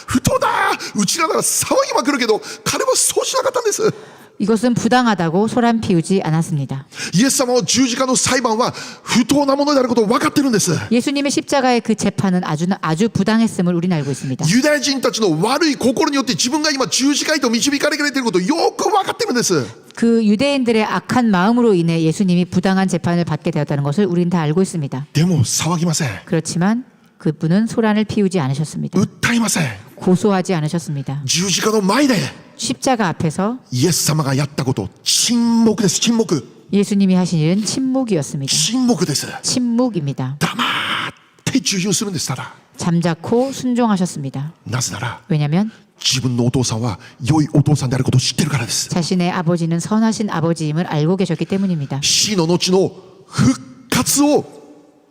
不当だうちらなら騒ぎまくるけど彼はそうしなかったんです。 이것은 부당하다고 소란 피우지 않았습니다. イエス様の十字架の裁判は不当なものであることを分かってるんです。 예수님의 십자가의 그 재판은 아주 부당했음을 우리는 알고 있습니다. ユダヤ人たちの悪い心によって自分が今十字架へと導かれていることをよく分かってるんです。 그 유대인들의 악한 마음으로 인해 예수님이 부당한 재판을 받게 되었다는 것을 우리는 다 알고 있습니다. でも騒ぎません。 그렇지만 그분은 소란을 피우지 않으셨습니다. 訴えません。 고소하지 않으셨습니다. 十字架の前で 십자가 앞에서 イエス様がやったこと沈黙です。沈黙 예수님이 하신 일은 침묵이었습니다. 沈黙です。 침묵입니다. 黙って従順するんです。ただ 잠자코 순종하셨습니다. なぜなら 왜냐하면 自分のお父さんは良いお父さんであることを知ってるからです。 자신의 아버지는 선하신 아버지임을 알고 계셨기 때문입니다. 死の後の復活を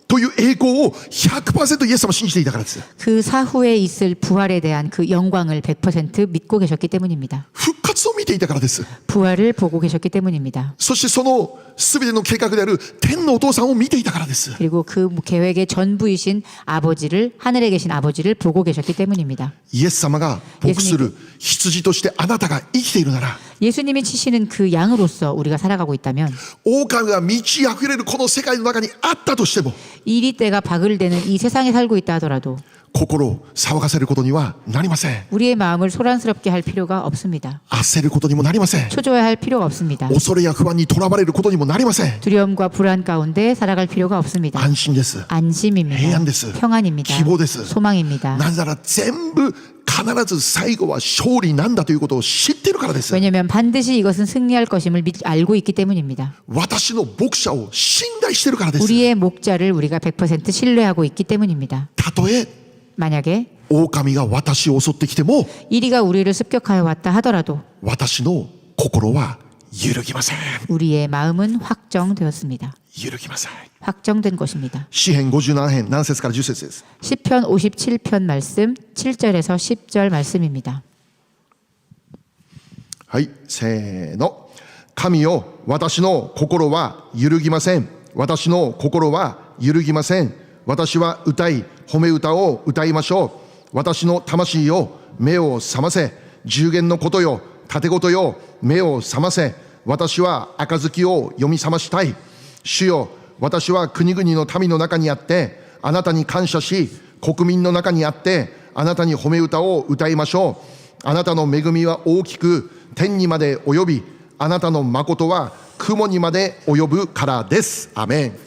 という栄光を 100% イエス様を信じていたからです。 그 사후에 있을 부활에 대한 그 영광을 100% 믿고 계셨기 때문입니다. 復活を見ていたからです。 부활을 보고 계셨기 때문입니다. そしてその全ての計画である天のお父さんを見ていたからです。 그리고 그 계획의 전부이신 아버지를 하늘에 계신 아버지를 보고 계셨기 때문입니다. イエス様が牧する羊としてあなたが生きているなら 예수님이 치시는 그 양으로서 우리가 살아가고 있다면 狼が満ち溢れるこの世界の中にあったとしても 이리때가 바글대는 이 세상에 살고 있다 하더라도 心を騒がせることにはなりません。 우리의 마음을 소란스럽게 할 필요가 없습니다. 焦ることにもなりません。 초조해할 필요가 없습니다. 恐れや不安にとらわれることにもなりません。 두려움과 불안 가운데 살아갈 필요가 없습니다. 安心です。 안심입니다. 平安です。 평안입니다. 希望です。 소망입니다. なぜなら全部必ず最後は勝利なんだということを知っているからです。 왜냐하면 반드시 이것은 승리할 것임을 알고 있기 때문입니다. 私の牧者を信頼しているからです。 우리의 목자를 우리가 100% 신뢰하고 있기 때문입니다. たとえ 만약에 狼が私を襲ってきても 이리가 우리를 습격하여 왔다 하더라도 私の心は揺るぎません。 우리의 마음은 확정되었습니다. 揺るぎません。 확정된 것입니다. 詩編57編何節から10節です。 시편 57편 말씀 7절에서 10절 말씀입니다. はい、せーの。神よ、私の心は揺るぎません。私の心は揺るぎません。私は歌い、褒め歌を歌いましょう。私の魂よ、目を覚ませ。十言のことよ、盾事よ、目を覚ませ。私は杯を読み覚ましたい。主よ、私は国々の民の中にあって、あなたに感謝し、国民の中にあって、あなたに褒め歌を歌いましょう。あなたの恵みは大きく、天にまで及び、あなたの誠は雲にまで及ぶからです。アメン。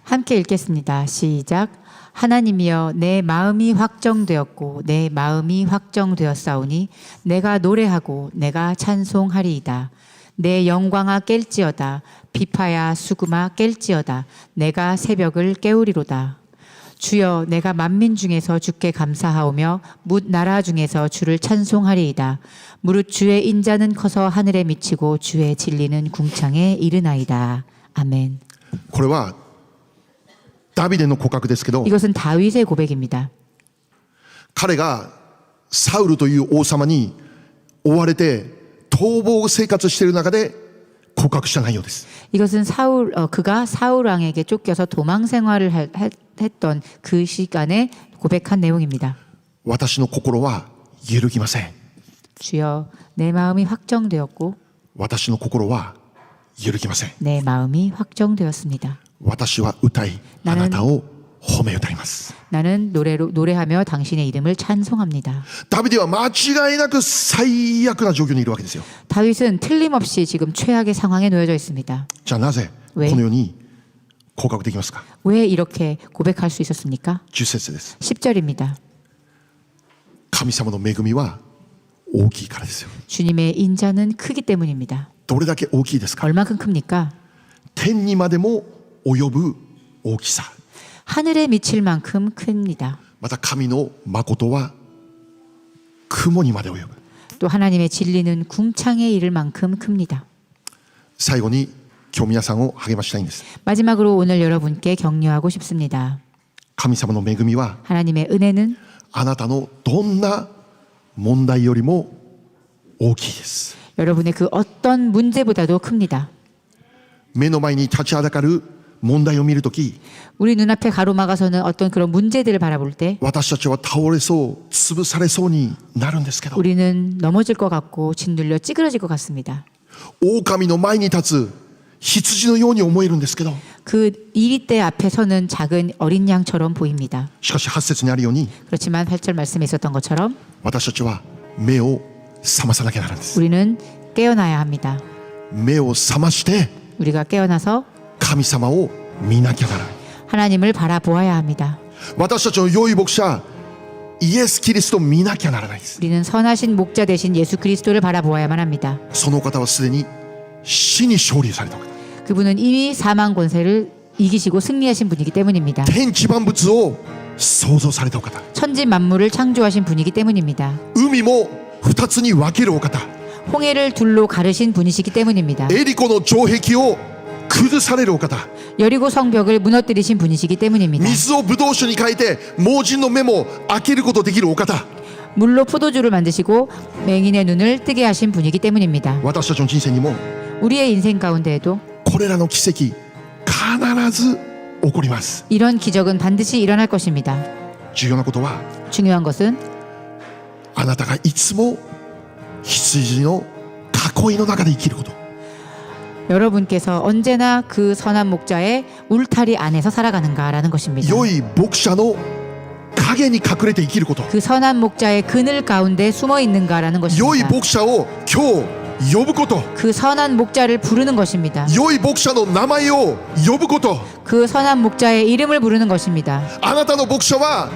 함께 읽겠습니다. 시작. 하나님이여 내 마음이 확정되었고 내 마음이 확정되었사오니 내가 노래하고 내가 찬송하리이다. 내 영광아 깰지어다. 비파야 수금아 깰지어다. 내가 새벽을 깨우리로다. 주여 내가 만민 중에서 주께 감사하오며 뭇 나라 중에서 주를 찬송하리이다. 무릇 주의 인자는 커서 하늘에 미치고 주의 진리는 궁창에 이르나이다. 아멘. これはダビデの告白ですけど、 이것은 다윗의 고백입니다. 彼がサウルという王様に追われて逃亡生活している中で告白した内容です。 이것은 그가 사울 왕에게 쫓겨서 도망 생활을 했던 그 시간에 고백한 내용입니다. 私の心は揺るぎません。 주여 내 마음이 확정되었고 私の心は揺るぎません。 내 마음이 확정되었습니다. 私は歌い、あなたを褒め歌います。 나는 노래하며 당신의 이름을 찬송합니다. ダビデは間違いなく最悪な状況にいるわけですよ。 다윗은 틀림없이 지금 최악의 상황에 놓여져 있습니다. じゃあなぜこ 왜? のように告白できますか。 왜 이렇게 고백할 수 있었습니까? 10節です。 10절입니다. 神様の恵みは大きいからですよ。 주님의 인자는 크기 때문입니다. どれだけ大きいですか。 얼마큼 큽니까? 天にまでも及ぶ大きさ。 하늘에 미칠 만큼 큽니다. また神の誠は雲にまで及ぶ。 또 하나님의 진리는 궁창에 이를 만큼 큽니다. 最後に今日皆さんを励ましたいんです。 마지막으로 오늘 여러분께 격려하고 싶습니다. 神様の恵みは 하나님의 은혜는 あなたのどんな問題よりも大きいです。 여러분의 그 어떤 문제보다도 큽니다. 目の前に立ちはだかる問題を見るとき、 우리 눈앞에 가로막아서는 어떤 그런 문제들을 바라볼 때 私たちは倒れそう、潰されそうになるんですけど、 우리는 넘어질 것 같고 짓눌려 찌그러질 것 같습니다. 狼の前に立つ羊のように思えるんですけど、 그 이리떼 앞에 서는 작은 어린 양처럼 보입니다. しかし8節にあるように、 그렇지만 8절 말씀에 있었던 것처럼 私たちは目を覚まさなきゃならないんです。 우리는 깨어나야 합니다. 目を覚まして 우리가 깨어나서 神様を見なきゃならない。 하나님을 바라보아야 합니다. 私たちの良い牧者イエス・キリストを見なきゃならないです。 우리는 선하신 목자 되신 예수 그리스도를 바라보아야만 합니다. その方はすでに死に勝利されたお方、 그분은 이미 사망 권세를 이기시고 승리하신 분이기 때문입니다. 天地万物を創造されたお方、 천지 만물을 창조하신 분이기 때문입니다. 海も二つに分けるお方、 홍해를 둘로 가르신 분이시기 때문입니다. エリコの城壁を崩されるお方、 여리고 성벽을 무너뜨리신 분이시기 때문입니다. 水をブドウ酒に変えて盲人の目も開けることできるお方、 물로 포도주를 만드시고 맹인의 눈을 뜨게 하신 분이기 때문입니다. 私たちの人生にも 우리의 인생 가운데에도 これらの奇跡必ず起こります。 이런 기적은 반드시 일어날 것입니다. 重要なことは、 중요한 것은 あなたがいつも羊の囲いの中で生きること。 여러분께서 언제나 그 선한 목자의 울타리 안에서 살아가는가라는 것입니다. 良い牧者の影に隠れて生きること。 그 선한 목자의 그늘 가운데 숨어 있는가라는 良い 것입니다. 牧者を今日呼ぶこと。 그 선한 목자를 부르는 것입니다. 良い牧者の名前を呼ぶこと。 그 선한 목자의 이름을 부르는 것입니다. あなたの牧者は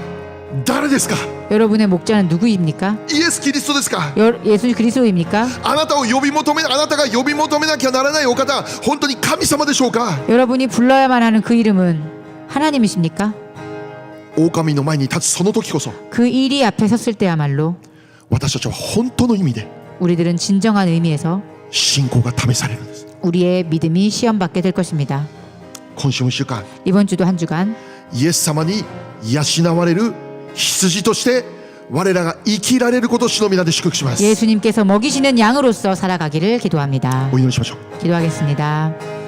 誰ですか？ 여러분의 목자는 누구입니까? イエス・キリストですか？ 예수 그리스도입니까? あなたが呼び求めなきゃならないお方、本当に神様でしょうか？ 여러분이 불러야만 하는 그 이름은 하나님이십니까? 狼の前に立つその時こそ、 그 일이 앞에 섰을 때야말로 私たちは本当の意味で 우리들은 진정한 의미에서 信仰が試されるんです。 우리의 믿음이 시험받게 될 것입니다. 今週も1週間、 이번 주도 한 주간 イエス様に養われる羊として我らが生きられることを主の皆で祝福します。 예수님께서 먹이시는 양으로서 살아가기를 기도합니다. お祈りしましょう。 기도하겠습니다.